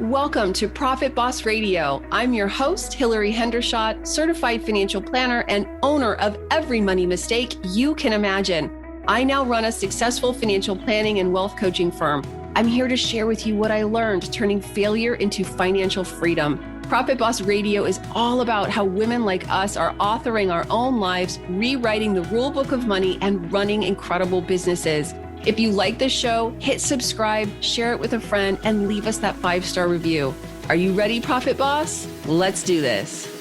Welcome to Profit Boss Radio. I'm your host, Hillary Hendershot, certified financial planner and owner of every money mistake you can imagine. I now run a successful financial planning and wealth coaching firm. I'm here to share with you what I learned turning failure into financial freedom. Profit Boss Radio is all about how women like us are authoring our own lives, rewriting the rule book of money, and running incredible businesses. If you like this show, hit subscribe, share it with a friend, and leave us that 5-star review. Are you ready, Profit Boss? Let's do this.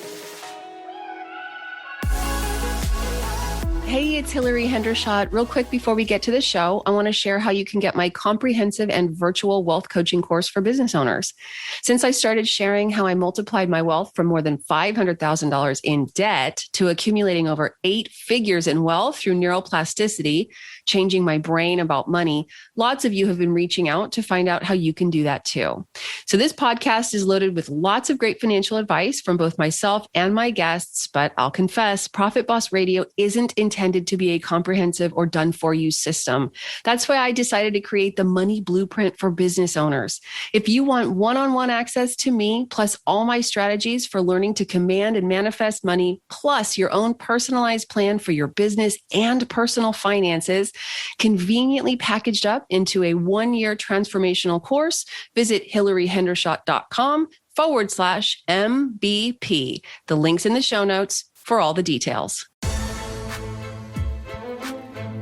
Hey, it's Hillary Hendershot. Real quick before we get to the show, I want to share how you can get my comprehensive and virtual wealth coaching course for business owners. Since I started sharing how I multiplied my wealth from more than $500,000 in debt to accumulating over 8 figures in wealth through neuroplasticity, changing my brain about money, lots of you have been reaching out to find out how you can do that too. So this podcast is loaded with lots of great financial advice from both myself and my guests, but I'll confess, Profit Boss Radio isn't intended to be a comprehensive or done-for-you system. That's why I decided to create the Money Blueprint for business owners. If you want one-on-one access to me, plus all my strategies for learning to command and manifest money, plus your own personalized plan for your business and personal finances, conveniently packaged up into a 1-year transformational course, visit hillaryhendershot.com/MBP. The link's in the show notes for all the details.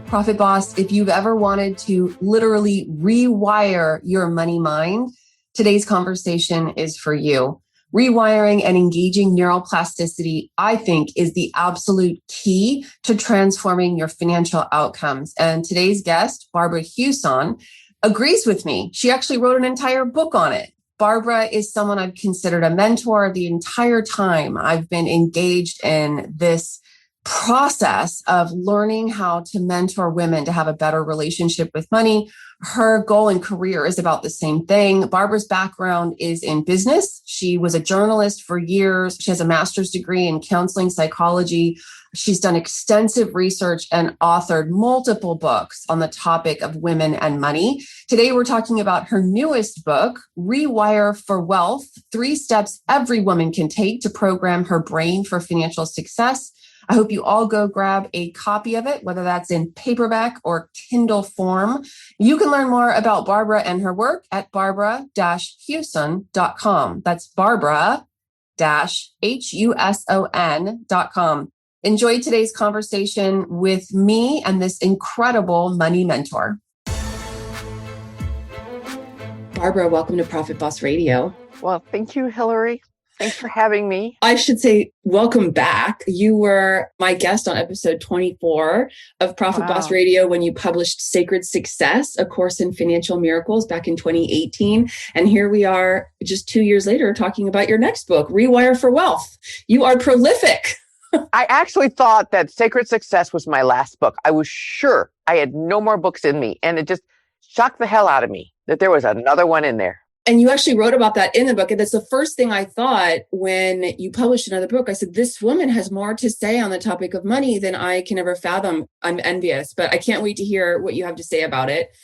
Profit Boss, if you've ever wanted to literally rewire your money mind, today's conversation is for you. Rewiring and engaging neuroplasticity, I think, is the absolute key to transforming your financial outcomes. And today's guest, Barbara Huson, agrees with me. She actually wrote an entire book on it. Barbara is someone I've considered a mentor the entire time I've been engaged in this process of learning how to mentor women to have a better relationship with money. Her goal and career is about the same thing. Barbara's background is in business. She was a journalist for years. She has a master's degree in counseling psychology. She's done extensive research and authored multiple books on the topic of women and money. Today, we're talking about her newest book, Rewire for Wealth, 3 steps every woman can take to program her brain for financial success. I hope you all go grab a copy of it, whether that's in paperback or Kindle form. You can learn more about Barbara and her work at barbara-huson.com. That's Barbara-Huson.com. Enjoy today's conversation with me and this incredible money mentor. Barbara, welcome to Profit Boss Radio. Well, thank you, Hillary. Thanks for having me. I should say welcome back. You were my guest on episode 24 of Profit Boss Radio when you published Sacred Success, A Course in Financial Miracles back in 2018. And here we are just 2 years later talking about your next book, Rewire for Wealth. You are prolific. I actually thought that Sacred Success was my last book. I was sure I had no more books in me. And it just shocked the hell out of me that there was another one in there. And you actually wrote about that in the book. And that's the first thing I thought when you published another book. I said, this woman has more to say on the topic of money than I can ever fathom. I'm envious, but I can't wait to hear what you have to say about it.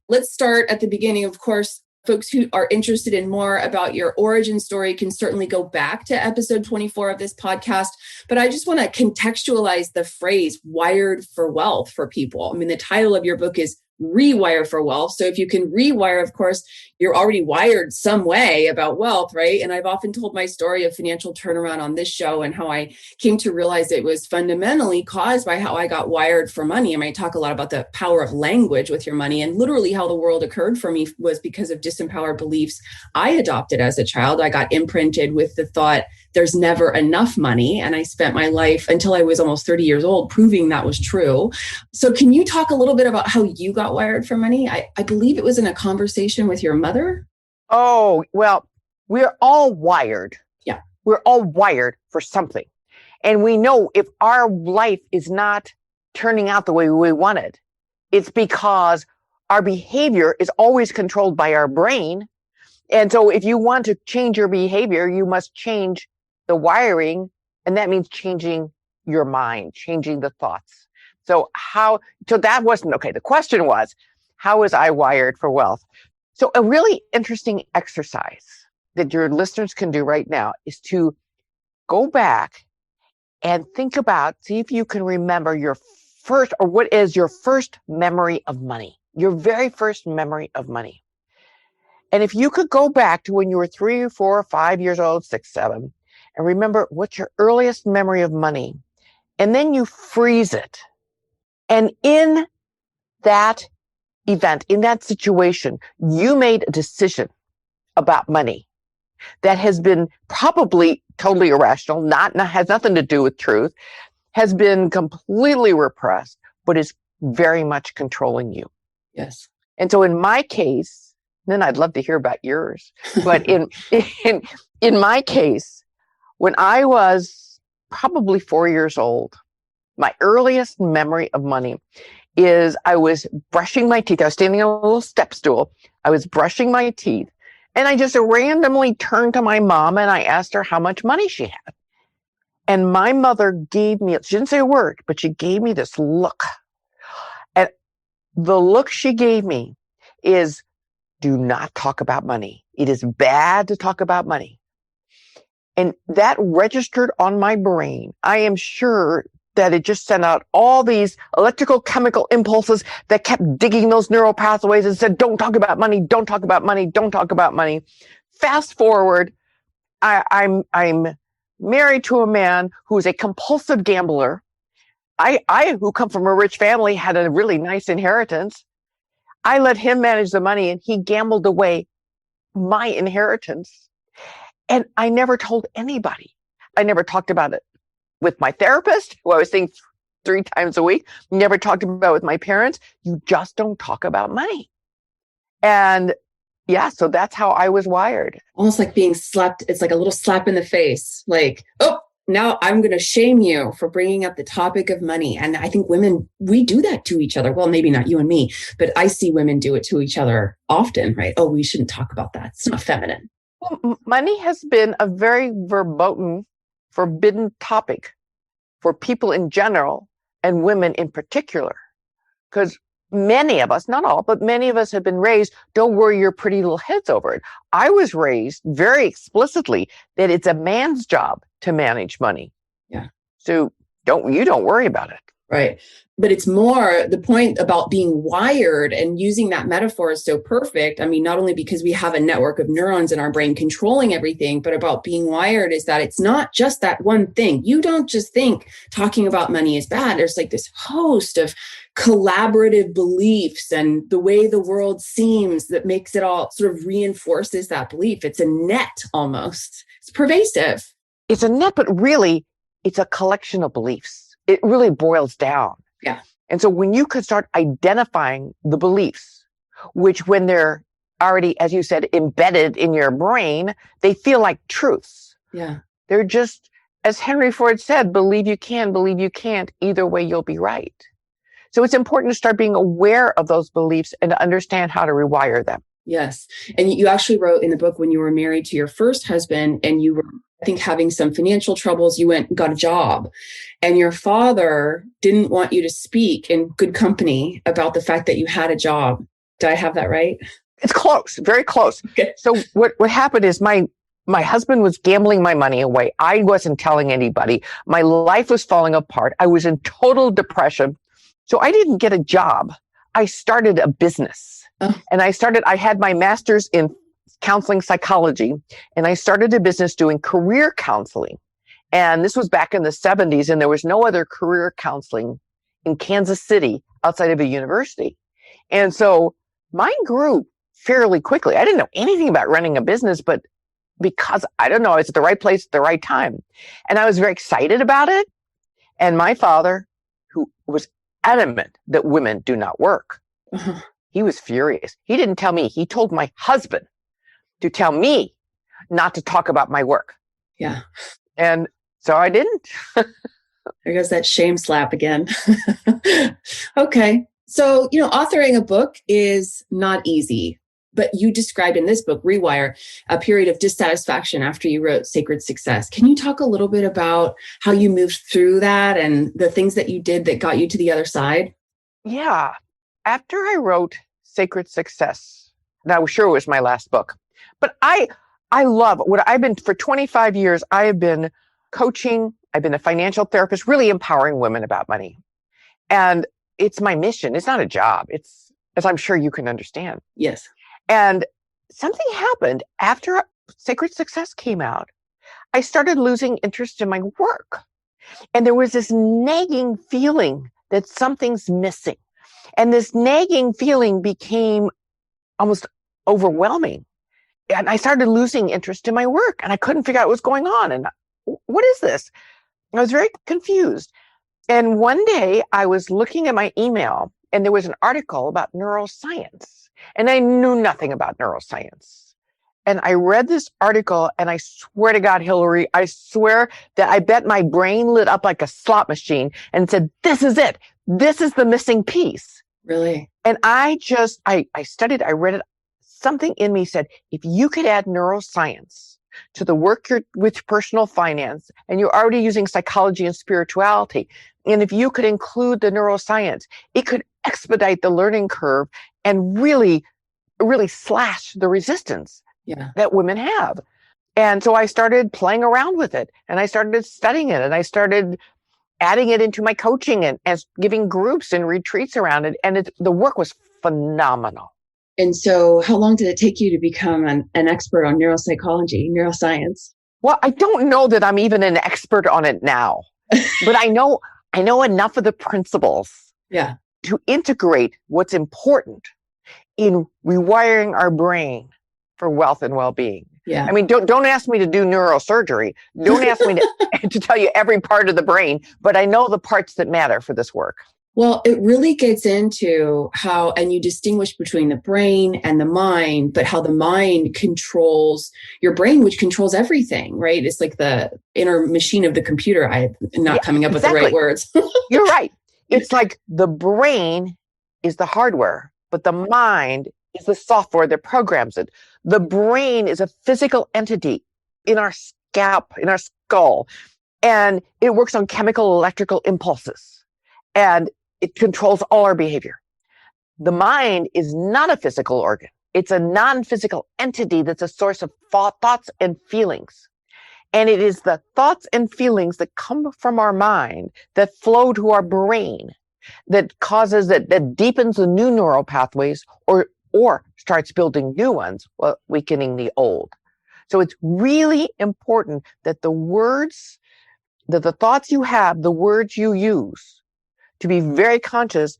Let's start at the beginning. Of course, folks who are interested in more about your origin story can certainly go back to episode 24 of this podcast. But I just want to contextualize the phrase wired for wealth for people. I mean, the title of your book is Rewire for Wealth. So if you can rewire, of course, you're already wired some way about wealth, right? And I've often told my story of financial turnaround on this show and how I came to realize it was fundamentally caused by how I got wired for money. I mean, I talk a lot about the power of language with your money, and literally how the world occurred for me was because of disempowered beliefs I adopted as a child. I got imprinted with the thought there's never enough money. And I spent my life until I was almost 30 years old proving that was true. So can you talk a little bit about how you got wired for money? I believe it was in a conversation with your mother. Oh, well, we're all wired. Yeah. We're all wired for something. And we know if our life is not turning out the way we want it, it's because our behavior is always controlled by our brain. And so if you want to change your behavior, you must change the wiring. And that means changing your mind, changing the thoughts. So that wasn't okay. The question was, how was I wired for wealth? So a really interesting exercise that your listeners can do right now is to go back and think about, see if you can remember your first, or what is your first memory of money, your very first memory of money. And if you could go back to when you were 3 or 4 or 5 years old, 6, 7, and remember what's your earliest memory of money, and then you freeze it. And in that event, in that situation, you made a decision about money that has been probably totally irrational, has nothing to do with truth, has been completely repressed, but is very much controlling you. Yes. And so in my case, then I'd love to hear about yours, but in my case, when I was probably 4 years old, my earliest memory of money is I was brushing my teeth. I was standing on a little step stool. I was brushing my teeth, and I just randomly turned to my mom and I asked her how much money she had. And my mother gave me, she didn't say a word, but she gave me this look. And the look she gave me is, do not talk about money. It is bad to talk about money. And that registered on my brain. I am sure that it just sent out all these electrical chemical impulses that kept digging those neural pathways and said, don't talk about money, don't talk about money, don't talk about money. Fast forward, I'm married to a man who's a compulsive gambler. I, who come from a rich family, had a really nice inheritance. I let him manage the money and he gambled away my inheritance. And I never told anybody. I never talked about it with my therapist, who I was seeing 3 times a week. Never talked about it with my parents. You just don't talk about money. And yeah, so that's how I was wired. Almost like being slapped. It's like a little slap in the face. Like, oh, now I'm going to shame you for bringing up the topic of money. And I think women, we do that to each other. Well, maybe not you and me, but I see women do it to each other often, right? Oh, we shouldn't talk about that. It's not feminine. Well, money has been a very verboten, forbidden topic for people in general and women in particular. Because many of us, not all, but many of us have been raised, don't worry your pretty little heads over it. I was raised very explicitly that it's a man's job to manage money. Yeah. So don't worry about it. Right. But it's more the point about being wired, and using that metaphor is so perfect. I mean, not only because we have a network of neurons in our brain controlling everything, but about being wired is that it's not just that one thing. You don't just think talking about money is bad. There's like this host of collaborative beliefs and the way the world seems that makes it all sort of reinforces that belief. It's a net almost. It's pervasive. It's a net, but really it's a collection of beliefs. It really boils down. Yeah. And so when you could start identifying the beliefs, which when they're already, as you said, embedded in your brain, they feel like truths. Yeah. They're just, as Henry Ford said, believe you can, believe you can't. Either way, you'll be right. So it's important to start being aware of those beliefs and to understand how to rewire them. Yes. And you actually wrote in the book, when you were married to your first husband and you were, I think, having some financial troubles, you went and got a job, and your father didn't want you to speak in good company about the fact that you had a job. Did I have that right? It's close, very close. Okay. So what happened is my husband was gambling my money away. I wasn't telling anybody. My life was falling apart. I was in total depression. So I didn't get a job. I started a business. Oh. And I had my master's in counseling psychology, and I started a business doing career counseling. And this was back in the 70s, and there was no other career counseling in Kansas City outside of a university. And so mine grew fairly quickly. I didn't know anything about running a business, but because I was at the right place at the right time. And I was very excited about it. And my father, who was adamant that women do not work, he was furious. He didn't tell me. He told my husband to tell me not to talk about my work. Yeah. And so I didn't. There goes that shame slap again. Okay. So, authoring a book is not easy, but you described in this book, Rewire, a period of dissatisfaction after you wrote Sacred Success. Can you talk a little bit about how you moved through that and the things that you did that got you to the other side? Yeah. After I wrote Sacred Success, and I was sure it was my last book, but I I love what I've been for 25 years. I have been coaching. I've been a financial therapist, really empowering women about money. And it's my mission. It's not a job. It's, as I'm sure you can understand. Yes. And something happened after Sacred Success came out. I started losing interest in my work. And there was this nagging feeling that something's missing. And this nagging feeling became almost overwhelming. And I started losing interest in my work and I couldn't figure out what was going on. And what is this? I was very confused. And one day I was looking at my email and there was an article about neuroscience. And I knew nothing about neuroscience. And I read this article and I swear to God, Hillary, I swear that I bet my brain lit up like a slot machine and said, this is it. This is the missing piece. Really? And I studied, I read it. Something in me said, if you could add neuroscience to the work with personal finance, and you're already using psychology and spirituality, and if you could include the neuroscience, it could expedite the learning curve and really, really slash the resistance that women have. And so I started playing around with it and I started studying it and I started adding it into my coaching and as giving groups and retreats around it. And the work was phenomenal. And so how long did it take you to become an expert on neuropsychology, neuroscience? Well, I don't know that I'm even an expert on it now, but I know enough of the principles to integrate what's important in rewiring our brain for wealth and well-being. Yeah. I mean, don't ask me to do neurosurgery. Don't ask me to tell you every part of the brain, but I know the parts that matter for this work. Well, it really gets into how, and you distinguish between the brain and the mind, but how the mind controls your brain, which controls everything, right? It's like the inner machine of the computer. I'm not coming up with the right words. You're right. It's like the brain is the hardware, but the mind is the software that programs it. The brain is a physical entity in our scalp, in our skull, and it works on chemical electrical impulses, and it controls all our behavior. The mind is not a physical organ. It's a non-physical entity that's a source of thoughts and feelings. And it is the thoughts and feelings that come from our mind that flow to our brain that causes that deepens the new neural pathways or starts building new ones while weakening the old. So it's really important that the words, that the thoughts you have, the words you use, to be very conscious,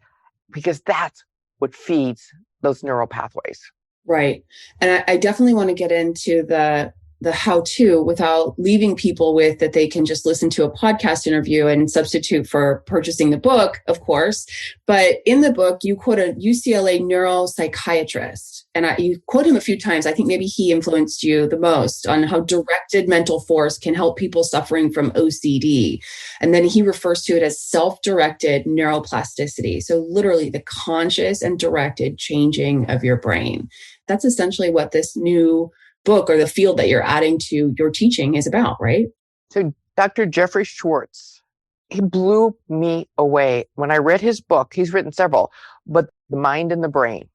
because that's what feeds those neural pathways. Right. And I definitely want to get into the how-to without leaving people with that they can just listen to a podcast interview and substitute for purchasing the book, of course. But in the book, you quote a UCLA neuropsychiatrist, and you quote him a few times. I think maybe he influenced you the most on how directed mental force can help people suffering from OCD. And then he refers to it as self-directed neuroplasticity. So literally the conscious and directed changing of your brain. That's essentially what this new book or the field that you're adding to your teaching is about, right? So Dr. Jeffrey Schwartz, he blew me away. When I read his book, he's written several, but The Mind and the Brain,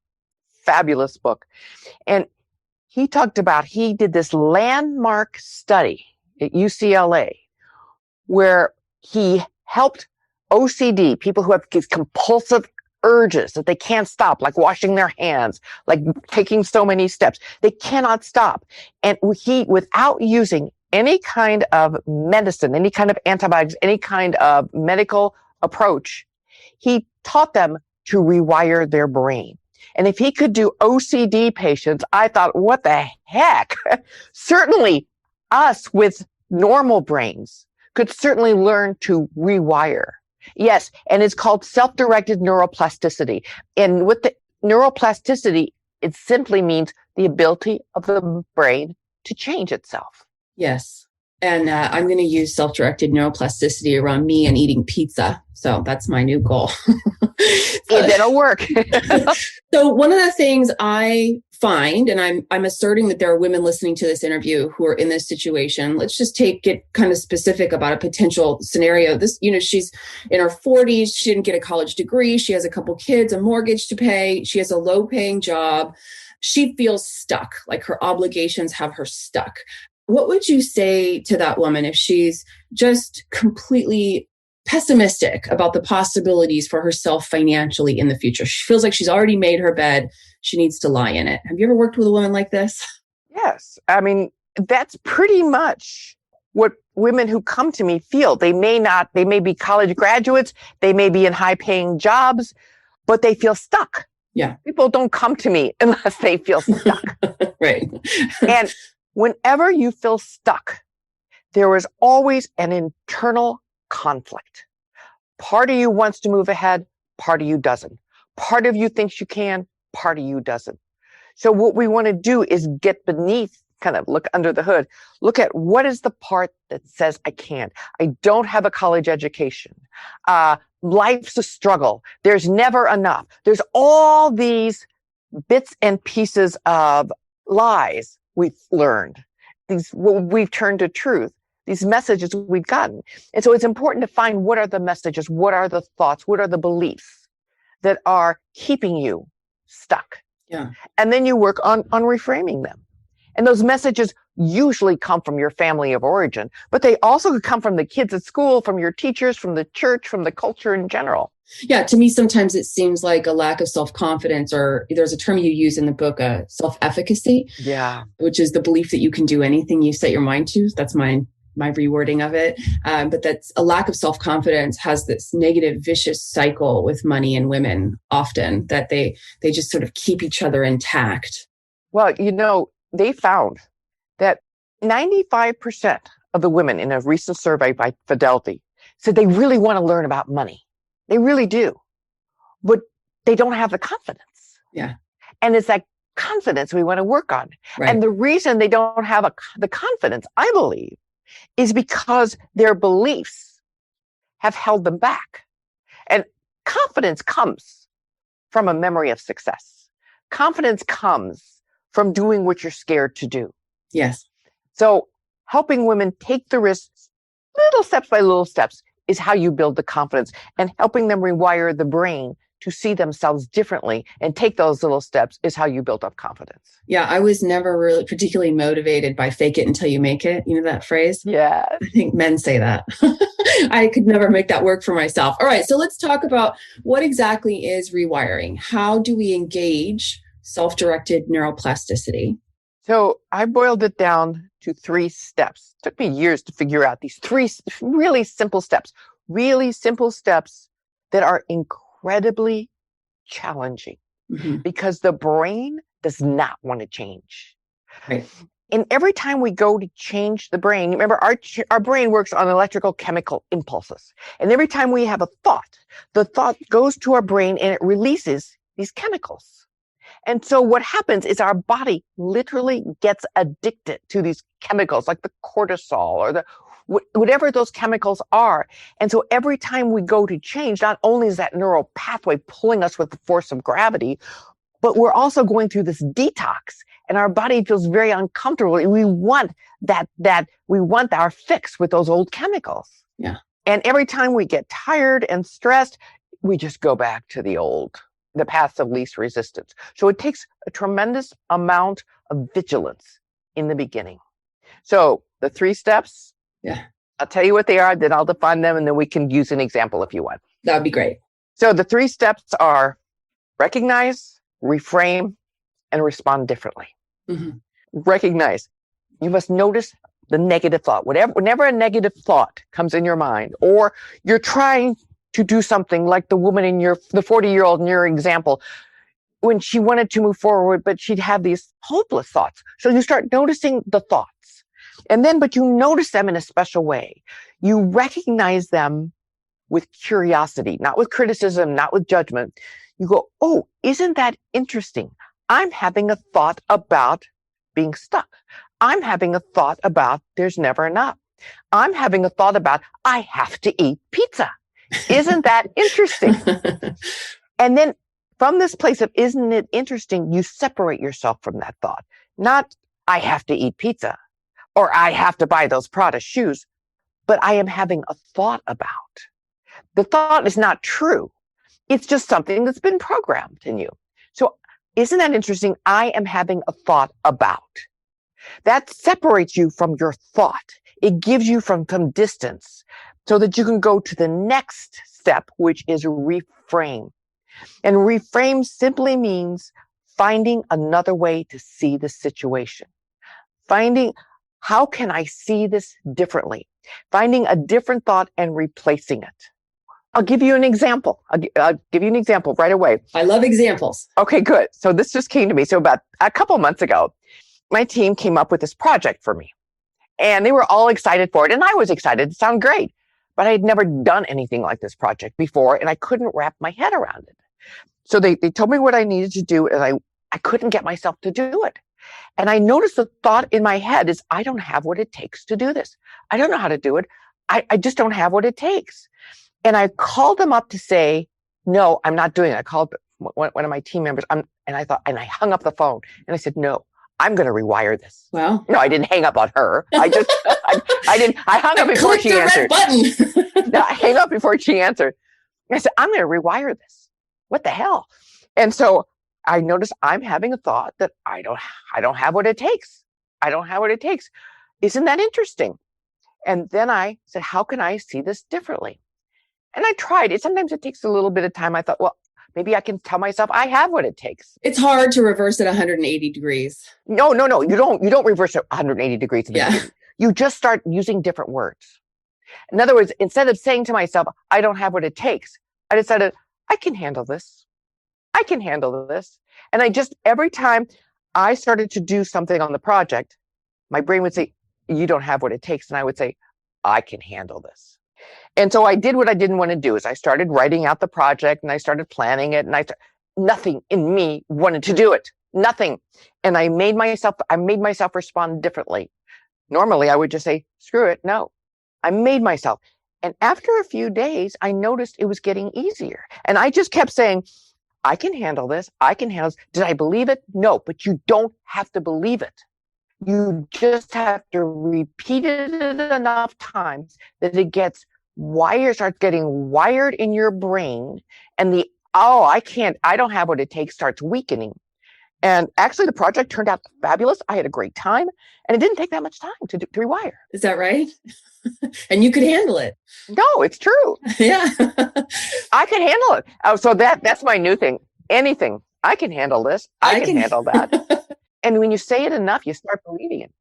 fabulous book. And he did this landmark study at UCLA where he helped OCD, people who have these compulsive urges that they can't stop, like washing their hands, like taking so many steps. They cannot stop. And without using any kind of medicine, any kind of antibiotics, any kind of medical approach, he taught them to rewire their brain. And if he could do OCD patients, I thought, what the heck? Certainly us with normal brains could certainly learn to rewire. Yes, and it's called self-directed neuroplasticity. And with the neuroplasticity, it simply means the ability of the brain to change itself. Yes. And I'm going to use self-directed neuroplasticity around me and eating pizza. So that's my new goal. It'll work. So one of the things I find, and I'm asserting that there are women listening to this interview who are in this situation. Let's just get kind of specific about a potential scenario. This, she's in her 40s. She didn't get a college degree. She has a couple kids, a mortgage to pay. She has a low-paying job. she feels stuck, like her obligations have her stuck. What would you say to that woman if she's just completely pessimistic about the possibilities for herself financially in the future? She feels like she's already made her bed. She needs to lie in it. Have you ever worked with a woman like this? Yes. I mean, that's pretty much what women who come to me feel. They may be college graduates, they may be in high paying jobs, but they feel stuck. Yeah. People don't come to me unless they feel stuck. Right. And whenever you feel stuck, there is always an internal conflict. Part of you wants to move ahead, part of you doesn't. Part of you thinks you can, part of you doesn't. So what we want to do is get beneath, kind of look under the hood, look at what is the part that says I can't. I don't have a college education. Life's a struggle. There's never enough. There's all these bits and pieces of lies we've learned. What we've turned to truth. These messages we've gotten. And so it's important to find what are the messages, what are the thoughts, what are the beliefs that are keeping you stuck. Yeah. And then you work on reframing them. And those messages usually come from your family of origin, but they also come from the kids at school, from your teachers, from the church, from the culture in general. Yeah, to me, sometimes it seems like a lack of self-confidence, or there's a term you use in the book, self-efficacy, which is the belief that you can do anything you set your mind to. That's my rewording of it. But that's a lack of self-confidence has this negative, vicious cycle with money and women often, that they just sort of keep each other intact. Well, they found that 95% of the women in a recent survey by Fidelity said they really want to learn about money. They really do. But they don't have the confidence. Yeah. And it's that confidence we want to work on. Right. And the reason they don't have the confidence, I believe, is because their beliefs have held them back. And confidence comes from a memory of success. Confidence comes from doing what you're scared to do. Yes. So helping women take the risks, little steps by little steps, is how you build the confidence, and helping them rewire the brain to see themselves differently and take those little steps is how you build up confidence. Yeah, I was never really particularly motivated by fake it until you make it. You know that phrase? Yeah. I think men say that. I could never make that work for myself. All right, so let's talk about what exactly is rewiring. How do we engage self-directed neuroplasticity? So I boiled it down to 3 steps. It took me years to figure out these 3 really simple steps that are incredibly challenging because the brain does not want to change. Right. And every time we go to change the brain, remember our brain works on electrical chemical impulses. And every time we have a thought, the thought goes to our brain and it releases these chemicals. And so what happens is our body literally gets addicted to these chemicals, like the cortisol or whatever those chemicals are. And so every time we go to change, not only is that neural pathway pulling us with the force of gravity, but we're also going through this detox, and our body feels very uncomfortable. We want we want our fix with those old chemicals. Yeah. And every time we get tired and stressed, we just go back to the path of least resistance. So it takes a tremendous amount of vigilance in the beginning. So the 3 steps, I'll tell you what they are, then I'll define them, and then we can use an example if you want. That would be great. So the 3 steps are recognize, reframe, and respond differently. Recognize. You must notice the negative thought. Whenever a negative thought comes in your mind, or you're trying to do something like the woman the 40-year-old in your example, when she wanted to move forward, but she'd have these hopeless thoughts. So you start noticing the thoughts, but you notice them in a special way. You recognize them with curiosity, not with criticism, not with judgment. You go, oh, isn't that interesting? I'm having a thought about being stuck. I'm having a thought about there's never enough. I'm having a thought about I have to eat pizza. Isn't that interesting? And then from this place of isn't it interesting, you separate yourself from that thought. Not I have to eat pizza or I have to buy those Prada shoes, but I am having a thought about. The thought is not true. It's just something that's been programmed in you. So Isn't that interesting? I am having a thought about. That separates you from your thought. It gives you from distance so that you can go to the next step, which is reframe. And reframe simply means finding another way to see the situation. Finding, how can I see this differently? Finding a different thought and replacing it. I'll give you an example. I'll give you an example right away. I love examples. Okay, good. So this just came to me. So about a couple months ago, my team came up with this project for me. And they were all excited for it. And I was excited. It sounded great. But I had never done anything like this project before. And I couldn't wrap my head around it. So they told me what I needed to do. And I couldn't get myself to do it. And I noticed the thought in my head is, I don't have what it takes to do this. I don't know how to do it. I just don't have what it takes. And I called them up to say, no, I'm not doing it. I called one of my team members and I hung up the phone and I said, no, I'm going to rewire this. Wow. No, I didn't hang up on her. I hung up before she answered. No, I hung up before she answered. I said, I'm going to rewire this. What the hell? And so I noticed I'm having a thought that I don't have what it takes. I don't have what it takes. Isn't that interesting? And then I said, how can I see this differently? And I tried it. Sometimes it takes a little bit of time. I thought, well, maybe I can tell myself I have what it takes. It's hard to reverse it 180 degrees. No. You don't reverse it 180 degrees. Yeah. You just start using different words. In other words, instead of saying to myself, I don't have what it takes, I decided I can handle this. I can handle this. And every time I started to do something on the project, my brain would say, you don't have what it takes. And I would say, I can handle this. And so I did what I didn't want to do is I started writing out the project and I started planning it and nothing in me wanted to do it. Nothing. And I made myself respond differently. Normally I would just say, screw it. No, I made myself. And after a few days, I noticed it was getting easier. And I just kept saying, I can handle this. I can handle this. Did I believe it? No, but you don't have to believe it. You just have to repeat it enough times that it starts getting wired in your brain, and I don't have what it takes starts weakening. And actually the project turned out fabulous. I had a great time and it didn't take that much time to rewire. Is that right? And you could handle it. No, it's true. Yeah. I can handle it. Oh, so that's my new thing. Anything. I can handle this. I can handle that. And when you say it enough, you start believing it.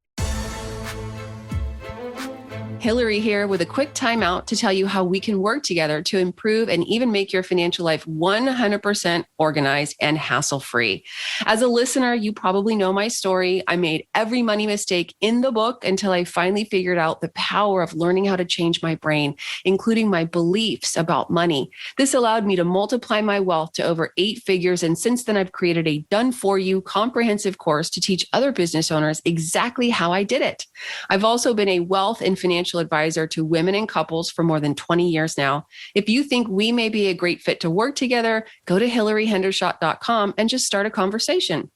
Hillary here with a quick timeout to tell you how we can work together to improve and even make your financial life 100% organized and hassle-free. As a listener, you probably know my story. I made every money mistake in the book until I finally figured out the power of learning how to change my brain, including my beliefs about money. This allowed me to multiply my wealth to over 8 figures. And since then, I've created a done-for-you comprehensive course to teach other business owners exactly how I did it. I've also been a wealth and financial advisor to women and couples for more than 20 years now. If you think we may be a great fit to work together, go to hillaryhendershot.com and just start a conversation.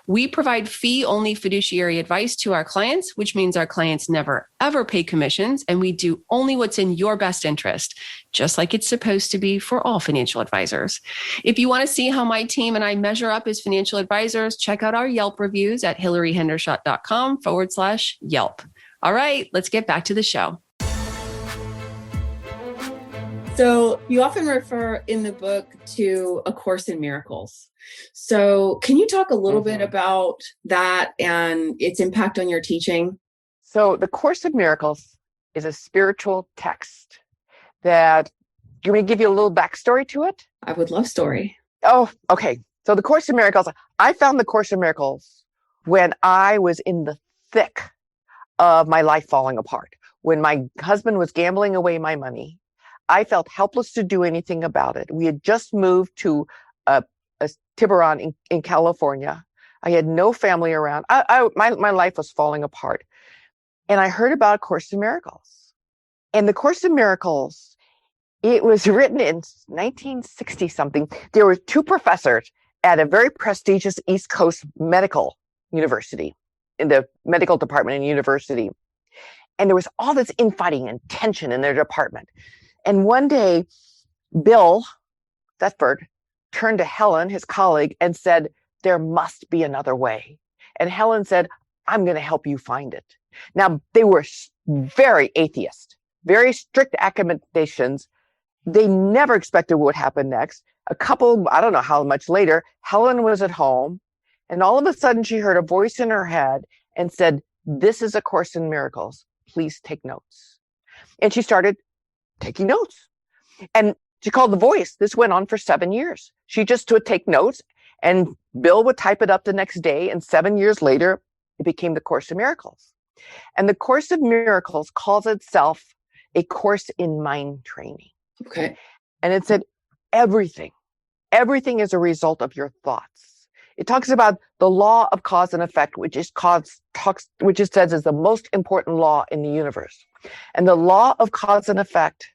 We provide fee-only fiduciary advice to our clients, which means our clients never, ever pay commissions, and we do only what's in your best interest, just like it's supposed to be for all financial advisors. If you want to see how my team and I measure up as financial advisors, check out our Yelp reviews at hillaryhendershot.com/Yelp. All right, let's get back to the show. So you often refer in the book to A Course in Miracles. So can you talk a little bit about that and its impact on your teaching? So the Course in Miracles is a spiritual text that, do you want me to give you a little backstory to it? I would love story. Oh, okay. So the Course in Miracles, I found the Course in Miracles when I was in the thick of my life falling apart. When my husband was gambling away my money, I felt helpless to do anything about it. We had just moved to a Tiburon in California. I had no family around. My life was falling apart. And I heard about A Course in Miracles. And the Course in Miracles, it was written in 1960 something. There were 2 professors at a very prestigious East Coast medical university, in the medical department in university. And there was all this infighting and tension in their department. And one day, Bill Thetford turned to Helen, his colleague, and said, there must be another way. And Helen said, I'm going to help you find it. Now, they were very atheist, very strict accommodations. They never expected what would happen next. I don't know how much later, Helen was at home, and all of a sudden she heard a voice in her head and said, this is A Course in Miracles. Please take notes. And she started taking notes. And she called the voice. This went on for 7 years. She just would take notes, and Bill would type it up the next day. And 7 years later, it became the Course in Miracles. And the Course in Miracles calls itself a course in mind training. Okay. And it said everything is a result of your thoughts. It talks about the law of cause and effect, which it says is the most important law in the universe. And the law of cause and effect,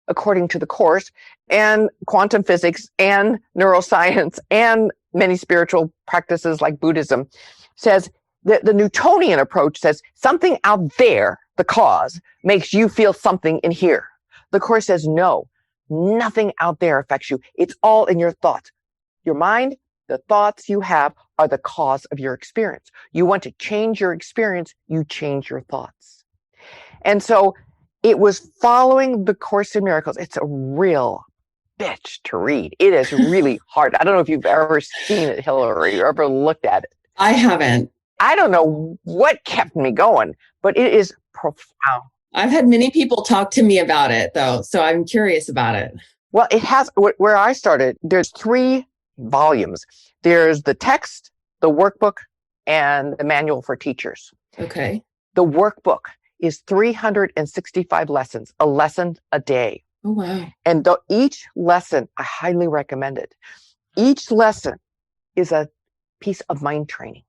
according to the Course and quantum physics and neuroscience and many spiritual practices like Buddhism, says that the Newtonian approach says something out there, the cause, makes you feel something in here. The Course says, no, nothing out there affects you. It's all in your thoughts. Your mind, the thoughts you have are the cause of your experience. You want to change your experience, you change your thoughts. And so it was following the Course in Miracles. It's a real bitch to read. It is really hard. I don't know if you've ever seen it, Hillary, or ever looked at it. I haven't. I don't know what kept me going, but it is profound. I've had many people talk to me about it, though, so I'm curious about it. Well, it has, where I started, there's 3 volumes. There's the text, the workbook, and the manual for teachers. Okay. The workbook is 365 lessons, a lesson a day. Oh, wow. And each lesson, I highly recommend it. Each lesson is a piece of mind training.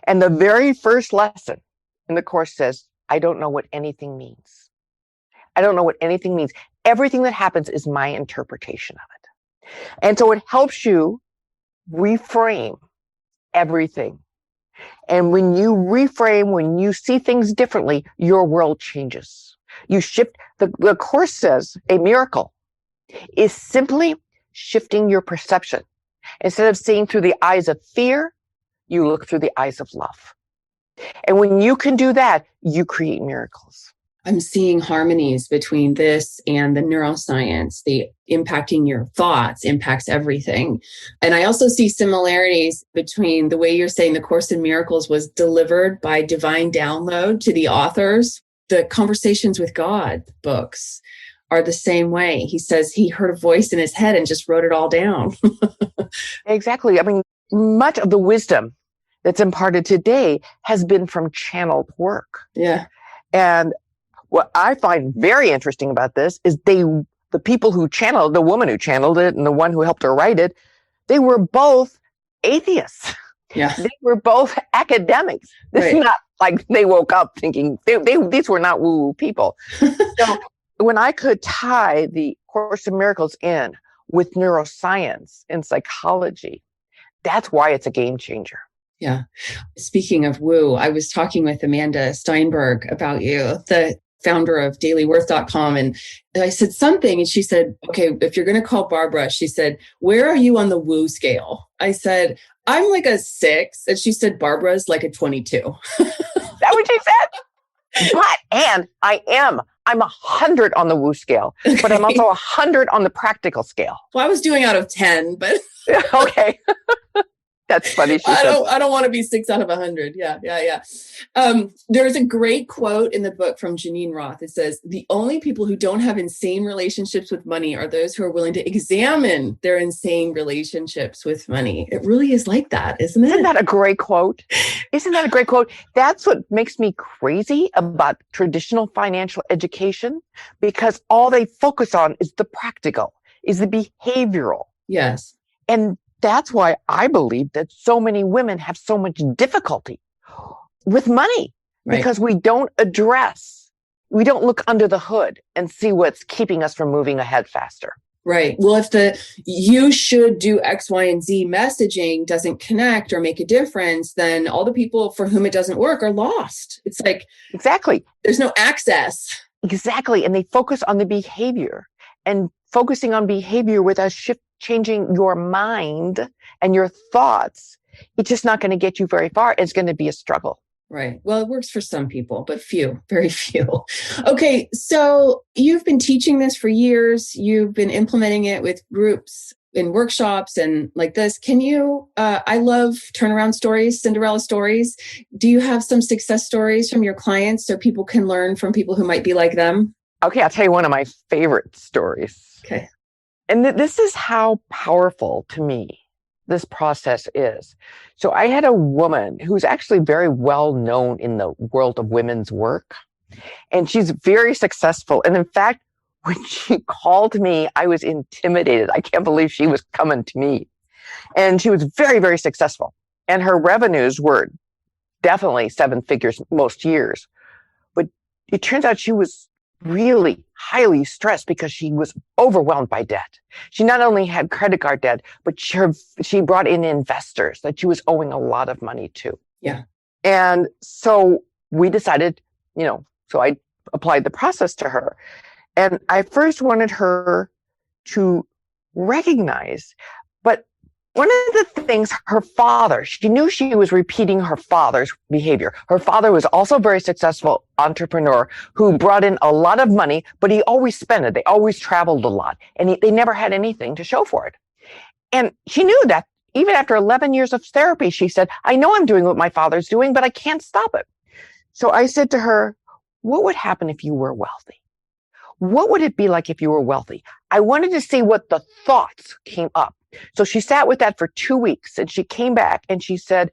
And the very first lesson in the Course says, I don't know what anything means. I don't know what anything means. Everything that happens is my interpretation of it. And so it helps you reframe everything. And when you reframe, when you see things differently, your world changes. You shift. The Course says a miracle is simply shifting your perception. Instead of seeing through the eyes of fear, you look through the eyes of love. And when you can do that, you create miracles. I'm seeing harmonies between this and the neuroscience. The impacting your thoughts impacts everything. And I also see similarities between the way you're saying the Course in Miracles was delivered by divine download to the authors. The Conversations with God books are the same way. He says he heard a voice in his head and just wrote it all down. Exactly. I mean, much of the wisdom that's imparted today has been from channeled work. Yeah. And what I find very interesting about this is the people who channeled, the woman who channeled it and the one who helped her write it, they were both atheists. Yeah. They were both academics. This Right. is not like they woke up thinking, these were not woo-woo people. So when I could tie the Course in Miracles in with neuroscience and psychology, that's why it's a game changer. Yeah. Speaking of woo, I was talking with Amanda Steinberg about you, the founder of dailyworth.com. And I said something and she said, okay, if you're going to call Barbara, she said, where are you on the woo scale? I said, I'm like a 6. And she said, Barbara's like a 22. That what she said? And I'm 100 on the woo scale, but I'm also 100 on the practical scale. Well, I was doing out of 10, but okay. That's funny. I don't want to be 6 out of 100. Yeah. There's a great quote in the book from Janine Roth. It says, the only people who don't have insane relationships with money are those who are willing to examine their insane relationships with money. It really is like that, isn't it? Isn't that a great quote? That's what makes me crazy about traditional financial education, because all they focus on is the practical, is the behavioral. Yes. And that's why I believe that so many women have so much difficulty with money, because we don't look under the hood and see what's keeping us from moving ahead faster. Right. Well, if you should do X, Y, and Z messaging doesn't connect or make a difference, then all the people for whom it doesn't work are lost. It's like, exactly. There's no access. Exactly. And they focus on the behavior, and focusing on behavior without changing your mind and your thoughts it's just not going to get you very far. It's going to be a struggle. Right. Well, it works for some people, but few, very few. Okay. So you've been teaching this for years. You've been implementing it with groups in workshops and like this. Can you, I love turnaround stories, Cinderella stories. Do you have some success stories from your clients so people can learn from people who might be like them? Okay. I'll tell you one of my favorite stories. Okay. And this is how powerful to me this process is. So I had a woman who's actually very well known in the world of women's work, and she's very successful. And in fact, when she called me, I was intimidated. I can't believe she was coming to me. And she was very, very successful. And her revenues were definitely 7 figures most years. But it turns out she was really highly stressed because she was overwhelmed by debt. She not only had credit card debt, but she brought in investors that she was owing a lot of money to. Yeah. And so we decided, so I applied the process to her. And I first wanted her to recognize, but one of the things her father, she knew she was repeating her father's behavior. Her father was also a very successful entrepreneur who brought in a lot of money, but he always spent it. They always traveled a lot, and they never had anything to show for it. And she knew that even after 11 years of therapy, she said, I know I'm doing what my father's doing, but I can't stop it. So I said to her, what would happen if you were wealthy? What would it be like if you were wealthy? I wanted to see what the thoughts came up. So she sat with that for 2 weeks, and she came back and she said,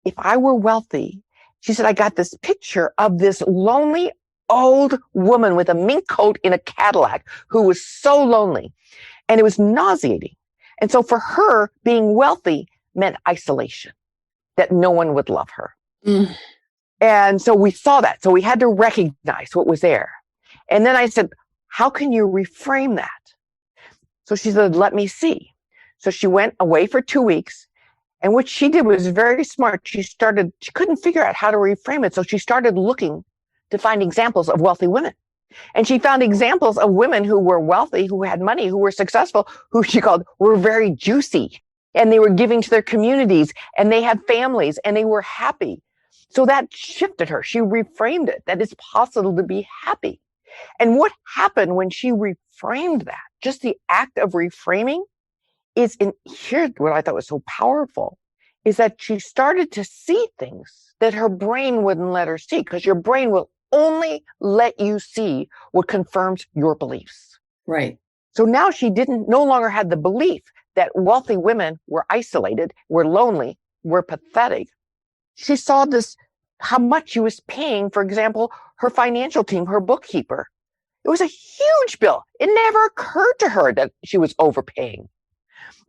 if I were wealthy, she said, I got this picture of this lonely old woman with a mink coat in a Cadillac who was so lonely, and it was nauseating. And so for her, being wealthy meant isolation, that no one would love her. Mm. And so we saw that. So we had to recognize what was there. And then I said, how can you reframe that? So she said, let me see. So she went away for 2 weeks. And what she did was very smart. She couldn't figure out how to reframe it. So she started looking to find examples of wealthy women. And she found examples of women who were wealthy, who had money, who were successful, who she called were very juicy. And they were giving to their communities, and they had families, and they were happy. So that shifted her. She reframed it, that it's possible to be happy. And what happened when she reframed that, just the act of reframing, here's what I thought was so powerful, is that she started to see things that her brain wouldn't let her see, because your brain will only let you see what confirms your beliefs. Right. So now she no longer had the belief that wealthy women were isolated, were lonely, were pathetic. She saw how much she was paying, for example, her financial team, her bookkeeper. It was a huge bill. It never occurred to her that she was overpaying.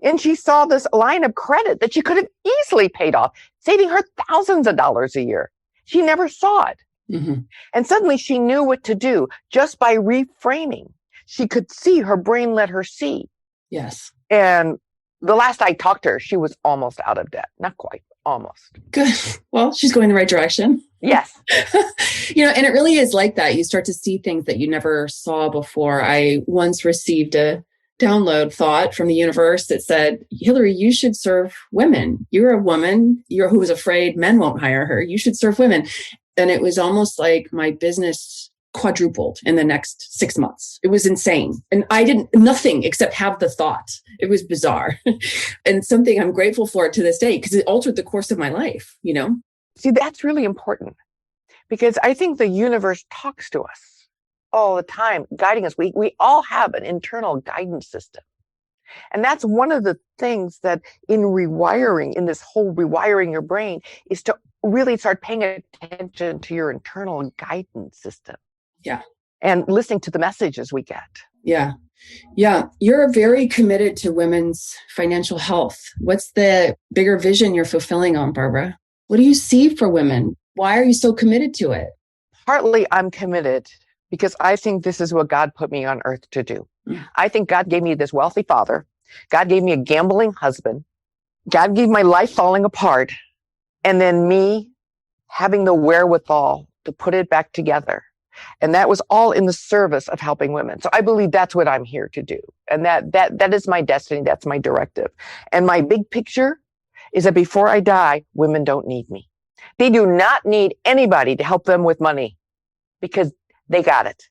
And she saw this line of credit that she could have easily paid off, saving her thousands of dollars a year. She never saw it. Mm-hmm. And suddenly she knew what to do just by reframing. She could see, her brain let her see. Yes. And the last I talked to her, she was almost out of debt. Not quite, almost. Good. Well, she's going the right direction. Yes. And it really is like that. You start to see things that you never saw before. I once received a download thought from the universe that said, Hillary, you should serve women. You're a woman who is afraid men won't hire her. You should serve women. And it was almost like my business quadrupled in the next 6 months. It was insane. And I did nothing except have the thought. It was bizarre. And something I'm grateful for to this day, because it altered the course of my life, See, that's really important, because I think the universe talks to us all the time, guiding us. We all have an internal guidance system. And that's one of the things that in rewiring, in this whole rewiring your brain, is to really start paying attention to your internal guidance system. Yeah. And listening to the messages we get. Yeah. Yeah. You're very committed to women's financial health. What's the bigger vision you're fulfilling on, Barbara? What do you see for women? Why are you so committed to it? Partly I'm committed because I think this is what God put me on earth to do. I think God gave me this wealthy father. God gave me a gambling husband. God gave my life falling apart. And then me having the wherewithal to put it back together. And that was all in the service of helping women. So I believe that's what I'm here to do. And that is my destiny. That's my directive. And my big picture is that before I die, women don't need me. They do not need anybody to help them with money because they got it.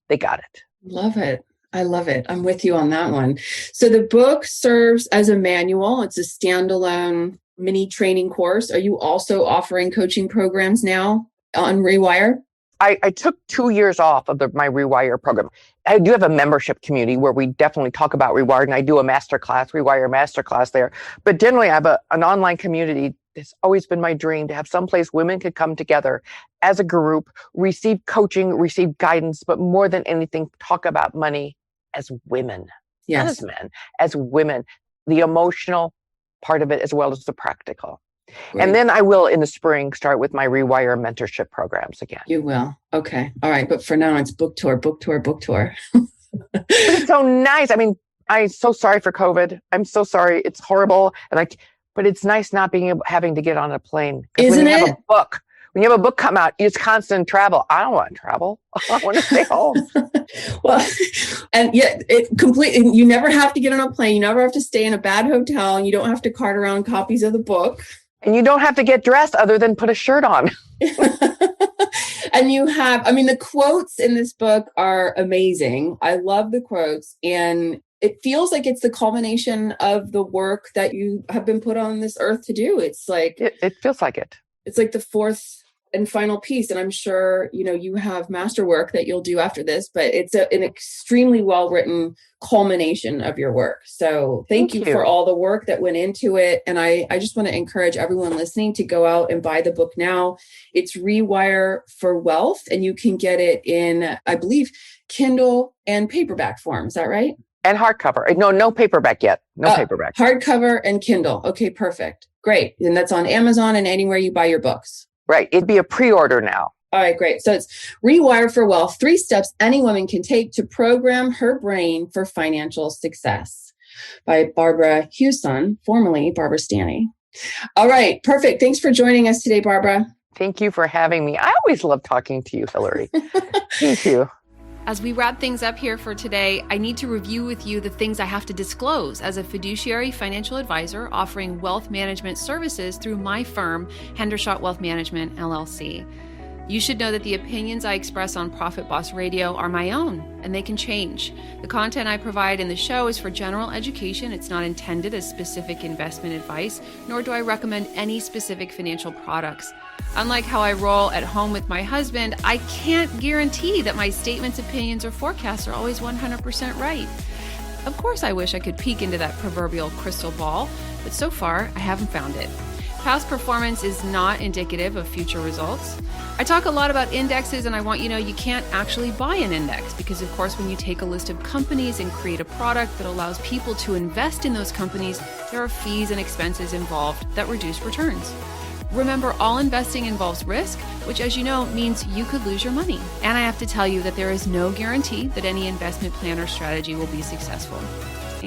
They got it. Love it. I love it. I'm with you on that one. So the book serves as a manual. It's a standalone mini training course. Are you also offering coaching programs now on Rewire? I took 2 years off of my Rewire program. I do have a membership community where we definitely talk about Rewire, and I do a masterclass, Rewire masterclass there. But generally, I have an online community. It's always been my dream to have someplace women could come together as a group, receive coaching, receive guidance, but more than anything, talk about money as women, Yes. not as men, as women, the emotional part of it as well as the practical. Great. And then I will, in the spring, start with my Rewire mentorship programs again. You will. Okay. All right. But for now, it's book tour, book tour, book tour. But it's so nice. I mean, I'm so sorry for COVID. I'm so sorry. It's horrible. But it's nice not having to get on a plane. Isn't when you it? have a book, when you have a book come out, it's constant travel. I don't want to travel. I want to stay home. Well, and yet you never have to get on a plane. You never have to stay in a bad hotel, and you don't have to cart around copies of the book. And you don't have to get dressed other than put a shirt on. And you have, the quotes in this book are amazing. I love the quotes. And it feels like it's the culmination of the work that you have been put on this earth to do. It's like, it feels like it. It's like the fourth and final piece. And I'm sure, you have masterwork that you'll do after this, but it's an extremely well-written culmination of your work. So thank you for all the work that went into it. And I just want to encourage everyone listening to go out and buy the book now. It's Rewire for Wealth, and you can get it in, I believe, Kindle and paperback form. Is that right? And hardcover. No paperback yet. No paperback. Hardcover and Kindle. Okay, perfect. Great. And that's on Amazon and anywhere you buy your books. Right. It'd be a pre-order now. All right, great. So it's Rewire for Wealth, 3 steps any woman can take to program her brain for financial success, by Barbara Huson, formerly Barbara Stanny. All right, perfect. Thanks for joining us today, Barbara. Thank you for having me. I always love talking to you, Hillary. Thank you. As we wrap things up here for today, I need to review with you the things I have to disclose as a fiduciary financial advisor offering wealth management services through my firm, Hendershot Wealth Management, LLC. You should know that the opinions I express on Profit Boss Radio are my own, and they can change. The content I provide in the show is for general education. It's not intended as specific investment advice, nor do I recommend any specific financial products. Unlike how I roll at home with my husband, I can't guarantee that my statements, opinions, or forecasts are always 100% right. Of course, I wish I could peek into that proverbial crystal ball, but so far, I haven't found it. Past performance is not indicative of future results. I talk a lot about indexes, and I want you to know you can't actually buy an index because, of course, when you take a list of companies and create a product that allows people to invest in those companies, there are fees and expenses involved that reduce returns. Remember, all investing involves risk, which, as you know, means you could lose your money. And I have to tell you that there is no guarantee that any investment plan or strategy will be successful.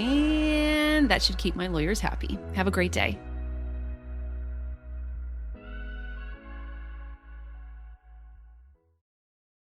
And that should keep my lawyers happy. Have a great day.